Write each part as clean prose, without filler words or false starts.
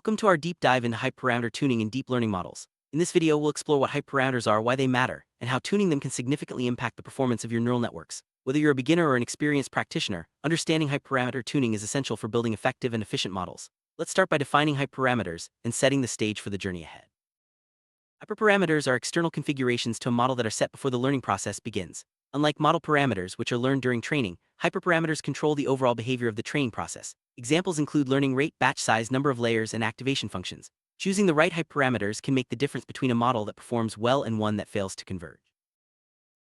Welcome to our deep dive into hyperparameter tuning in deep learning models. In this video, we'll explore what hyperparameters are, why they matter, and how tuning them can significantly impact the performance of your neural networks. Whether you're a beginner or an experienced practitioner, understanding hyperparameter tuning is essential for building effective and efficient models. Let's start by defining hyperparameters and setting the stage for the journey ahead. Hyperparameters are external configurations to a model that are set before the learning process begins. Unlike model parameters, which are learned during training, hyperparameters control the overall behavior of the training process. Examples include learning rate, batch size, number of layers, and activation functions. Choosing the right hyperparameters can make the difference between a model that performs well and one that fails to converge.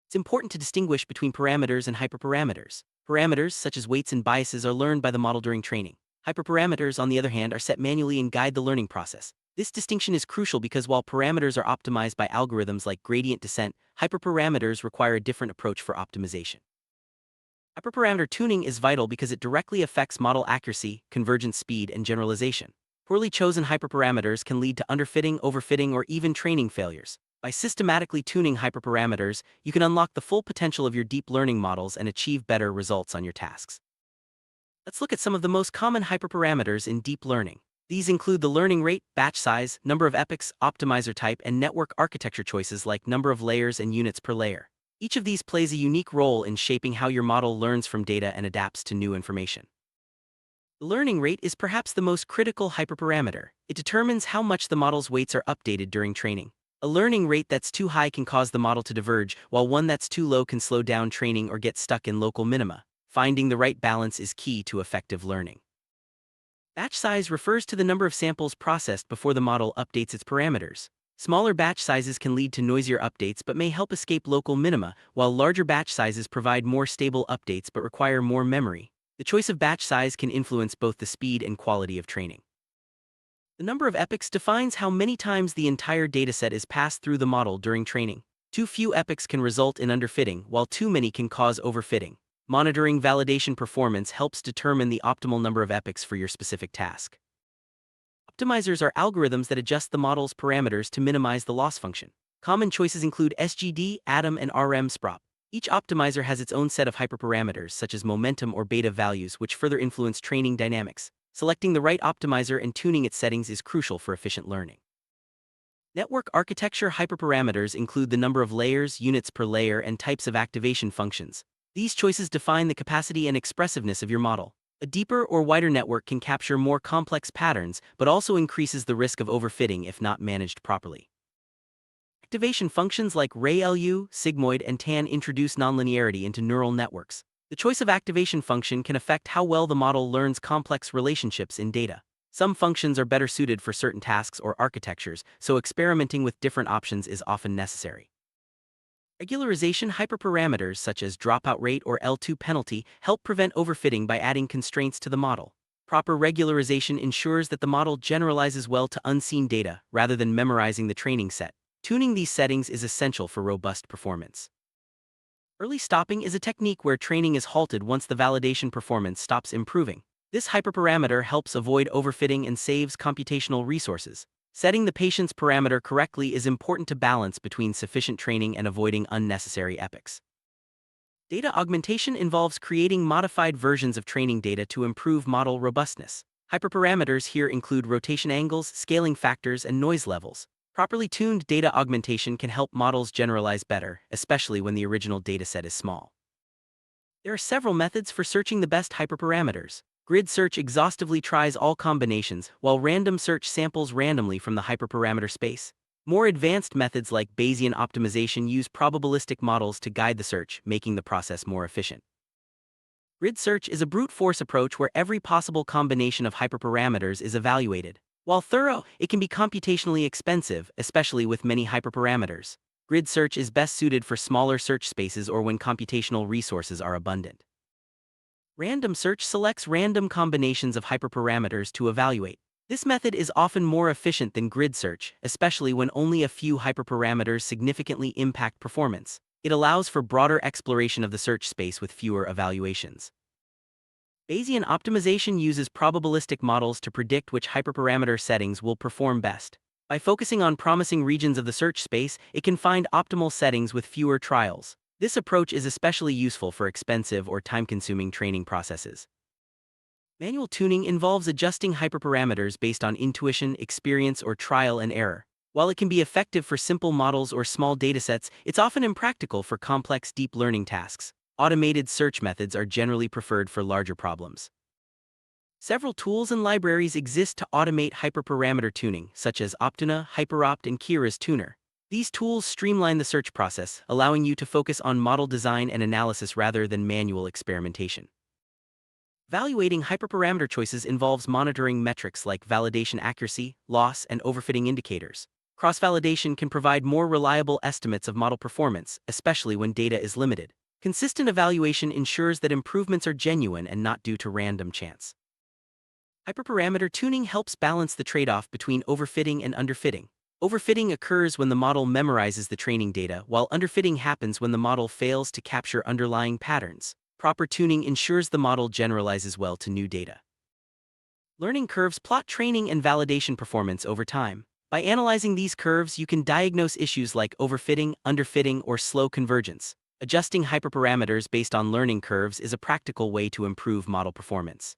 It's important to distinguish between parameters and hyperparameters. Parameters, such as weights and biases, are learned by the model during training. Hyperparameters, on the other hand, are set manually and guide the learning process. This distinction is crucial because while parameters are optimized by algorithms like gradient descent, hyperparameters require a different approach for optimization. Hyperparameter tuning is vital because it directly affects model accuracy, convergence speed, and generalization. Poorly chosen hyperparameters can lead to underfitting, overfitting, or even training failures. By systematically tuning hyperparameters, you can unlock the full potential of your deep learning models and achieve better results on your tasks. Let's look at some of the most common hyperparameters in deep learning. These include the learning rate, batch size, number of epochs, optimizer type, and network architecture choices like number of layers and units per layer. Each of these plays a unique role in shaping how your model learns from data and adapts to new information. The learning rate is perhaps the most critical hyperparameter. It determines how much the model's weights are updated during training. A learning rate that's too high can cause the model to diverge, while one that's too low can slow down training or get stuck in local minima. Finding the right balance is key to effective learning. Batch size refers to the number of samples processed before the model updates its parameters. Smaller batch sizes can lead to noisier updates but may help escape local minima, while larger batch sizes provide more stable updates but require more memory. The choice of batch size can influence both the speed and quality of training. The number of epochs defines how many times the entire dataset is passed through the model during training. Too few epochs can result in underfitting, while too many can cause overfitting. Monitoring validation performance helps determine the optimal number of epochs for your specific task. Optimizers are algorithms that adjust the model's parameters to minimize the loss function. Common choices include SGD, ATOM, and RM-SPROP. Each optimizer has its own set of hyperparameters, such as momentum or beta values, which further influence training dynamics. Selecting the right optimizer and tuning its settings is crucial for efficient learning. Network architecture hyperparameters include the number of layers, units per layer, and types of activation functions. These choices define the capacity and expressiveness of your model. A deeper or wider network can capture more complex patterns, but also increases the risk of overfitting if not managed properly. Activation functions like ReLU, sigmoid, and tan introduce nonlinearity into neural networks. The choice of activation function can affect how well the model learns complex relationships in data. Some functions are better suited for certain tasks or architectures, so experimenting with different options is often necessary. Regularization hyperparameters such as dropout rate or L2 penalty help prevent overfitting by adding constraints to the model. Proper regularization ensures that the model generalizes well to unseen data rather than memorizing the training set. Tuning these settings is essential for robust performance. Early stopping is a technique where training is halted once the validation performance stops improving. This hyperparameter helps avoid overfitting and saves computational resources. Setting the patient's parameter correctly is important to balance between sufficient training and avoiding unnecessary epochs. Data augmentation involves creating modified versions of training data to improve model robustness. Hyperparameters here include rotation angles, scaling factors, and noise levels. Properly tuned data augmentation can help models generalize better, especially when the original dataset is small. There are several methods for searching the best hyperparameters. Grid search exhaustively tries all combinations, while random search samples randomly from the hyperparameter space. More advanced methods like Bayesian optimization use probabilistic models to guide the search, making the process more efficient. Grid search is a brute force approach where every possible combination of hyperparameters is evaluated. While thorough, it can be computationally expensive, especially with many hyperparameters. Grid search is best suited for smaller search spaces or when computational resources are abundant. Random search selects random combinations of hyperparameters to evaluate. This method is often more efficient than grid search, especially when only a few hyperparameters significantly impact performance. It allows for broader exploration of the search space with fewer evaluations. Bayesian optimization uses probabilistic models to predict which hyperparameter settings will perform best. By focusing on promising regions of the search space, it can find optimal settings with fewer trials. This approach is especially useful for expensive or time-consuming training processes. Manual tuning involves adjusting hyperparameters based on intuition, experience, or trial and error. While it can be effective for simple models or small datasets, it's often impractical for complex deep learning tasks. Automated search methods are generally preferred for larger problems. Several tools and libraries exist to automate hyperparameter tuning, such as Optina, HyperOpt, and Kira's Tuner. These tools streamline the search process, allowing you to focus on model design and analysis rather than manual experimentation. Evaluating hyperparameter choices involves monitoring metrics like validation accuracy, loss, and overfitting indicators. Cross-validation can provide more reliable estimates of model performance, especially when data is limited. Consistent evaluation ensures that improvements are genuine and not due to random chance. Hyperparameter tuning helps balance the trade-off between overfitting and underfitting. Overfitting occurs when the model memorizes the training data, while underfitting happens when the model fails to capture underlying patterns. Proper tuning ensures the model generalizes well to new data. Learning curves plot training and validation performance over time. By analyzing these curves, you can diagnose issues like overfitting, underfitting, or slow convergence. Adjusting hyperparameters based on learning curves is a practical way to improve model performance.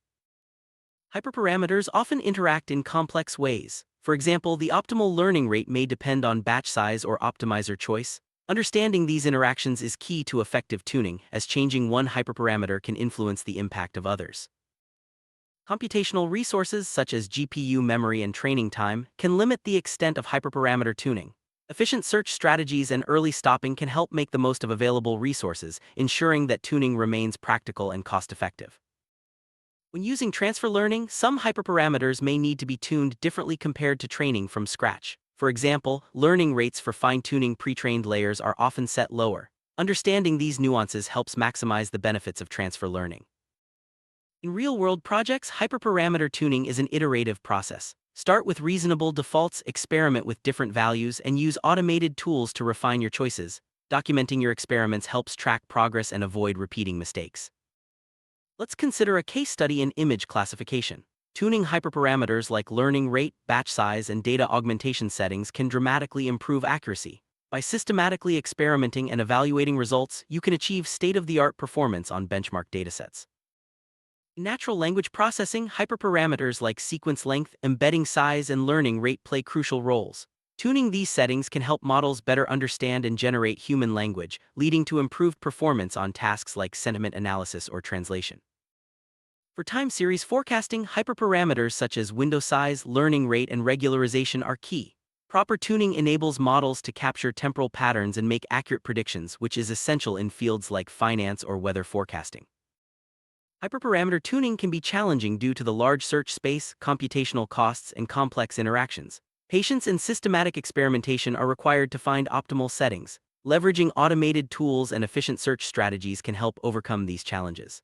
Hyperparameters often interact in complex ways. For example, the optimal learning rate may depend on batch size or optimizer choice. Understanding these interactions is key to effective tuning, as changing one hyperparameter can influence the impact of others. Computational resources such as GPU memory and training time can limit the extent of hyperparameter tuning. Efficient search strategies and early stopping can help make the most of available resources, ensuring that tuning remains practical and cost-effective. When using transfer learning, some hyperparameters may need to be tuned differently compared to training from scratch. For example, learning rates for fine-tuning pre-trained layers are often set lower. Understanding these nuances helps maximize the benefits of transfer learning. In real-world projects, hyperparameter tuning is an iterative process. Start with reasonable defaults, experiment with different values, and use automated tools to refine your choices. Documenting your experiments helps track progress and avoid repeating mistakes. Let's consider a case study in image classification. Tuning hyperparameters like learning rate, batch size, and data augmentation settings can dramatically improve accuracy. By systematically experimenting and evaluating results, you can achieve state-of-the-art performance on benchmark datasets. In natural language processing, hyperparameters like sequence length, embedding size, and learning rate play crucial roles. Tuning these settings can help models better understand and generate human language, leading to improved performance on tasks like sentiment analysis or translation. For time series forecasting, hyperparameters such as window size, learning rate, and regularization are key. Proper tuning enables models to capture temporal patterns and make accurate predictions, which is essential in fields like finance or weather forecasting. Hyperparameter tuning can be challenging due to the large search space, computational costs, and complex interactions. Patience and systematic experimentation are required to find optimal settings. Leveraging automated tools and efficient search strategies can help overcome these challenges.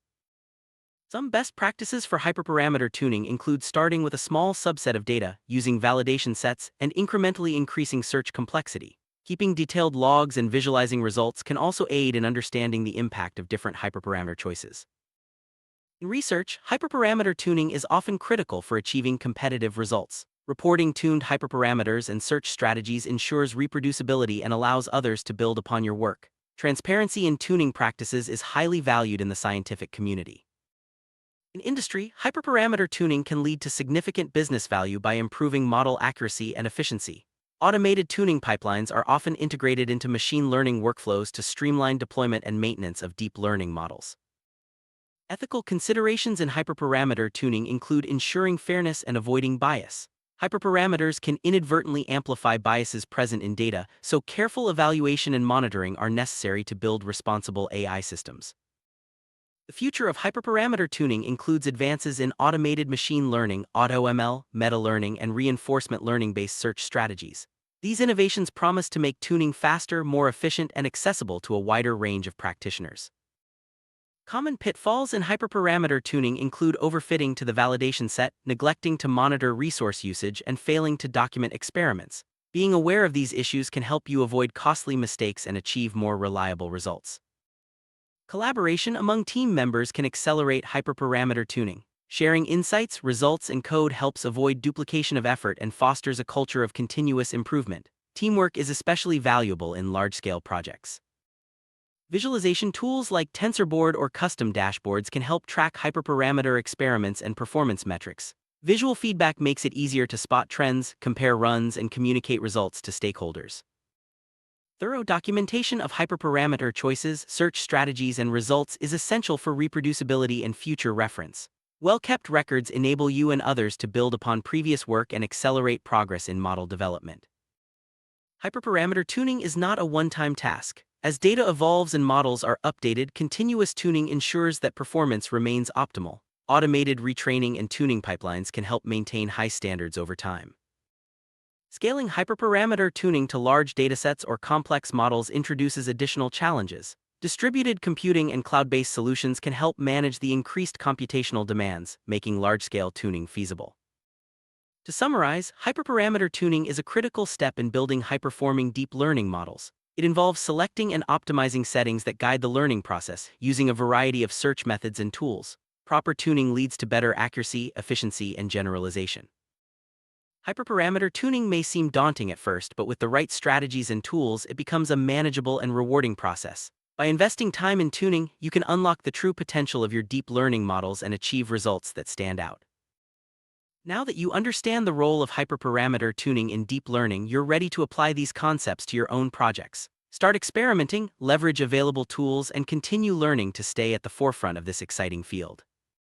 Some best practices for hyperparameter tuning include starting with a small subset of data, using validation sets, and incrementally increasing search complexity. Keeping detailed logs and visualizing results can also aid in understanding the impact of different hyperparameter choices. In research, hyperparameter tuning is often critical for achieving competitive results. Reporting tuned hyperparameters and search strategies ensures reproducibility and allows others to build upon your work. Transparency in tuning practices is highly valued in the scientific community. In industry, hyperparameter tuning can lead to significant business value by improving model accuracy and efficiency. Automated tuning pipelines are often integrated into machine learning workflows to streamline deployment and maintenance of deep learning models. Ethical considerations in hyperparameter tuning include ensuring fairness and avoiding bias. Hyperparameters can inadvertently amplify biases present in data, so careful evaluation and monitoring are necessary to build responsible AI systems. The future of hyperparameter tuning includes advances in automated machine learning, AutoML, meta-learning, and reinforcement learning-based search strategies. These innovations promise to make tuning faster, more efficient, and accessible to a wider range of practitioners. Common pitfalls in hyperparameter tuning include overfitting to the validation set, neglecting to monitor resource usage, and failing to document experiments. Being aware of these issues can help you avoid costly mistakes and achieve more reliable results. Collaboration among team members can accelerate hyperparameter tuning. Sharing insights, results, and code helps avoid duplication of effort and fosters a culture of continuous improvement. Teamwork is especially valuable in large-scale projects. Visualization tools like TensorBoard or custom dashboards can help track hyperparameter experiments and performance metrics. Visual feedback makes it easier to spot trends, compare runs, and communicate results to stakeholders. Thorough documentation of hyperparameter choices, search strategies, and results is essential for reproducibility and future reference. Well-kept records enable you and others to build upon previous work and accelerate progress in model development. Hyperparameter tuning is not a one-time task. As data evolves and models are updated, continuous tuning ensures that performance remains optimal. Automated retraining and tuning pipelines can help maintain high standards over time. Scaling hyperparameter tuning to large datasets or complex models introduces additional challenges. Distributed computing and cloud-based solutions can help manage the increased computational demands, making large-scale tuning feasible. To summarize, hyperparameter tuning is a critical step in building high-performing deep learning models. It involves selecting and optimizing settings that guide the learning process, using a variety of search methods and tools. Proper tuning leads to better accuracy, efficiency, and generalization. Hyperparameter tuning may seem daunting at first, but with the right strategies and tools, it becomes a manageable and rewarding process. By investing time in tuning, you can unlock the true potential of your deep learning models and achieve results that stand out. Now that you understand the role of hyperparameter tuning in deep learning, you're ready to apply these concepts to your own projects. Start experimenting, leverage available tools, and continue learning to stay at the forefront of this exciting field.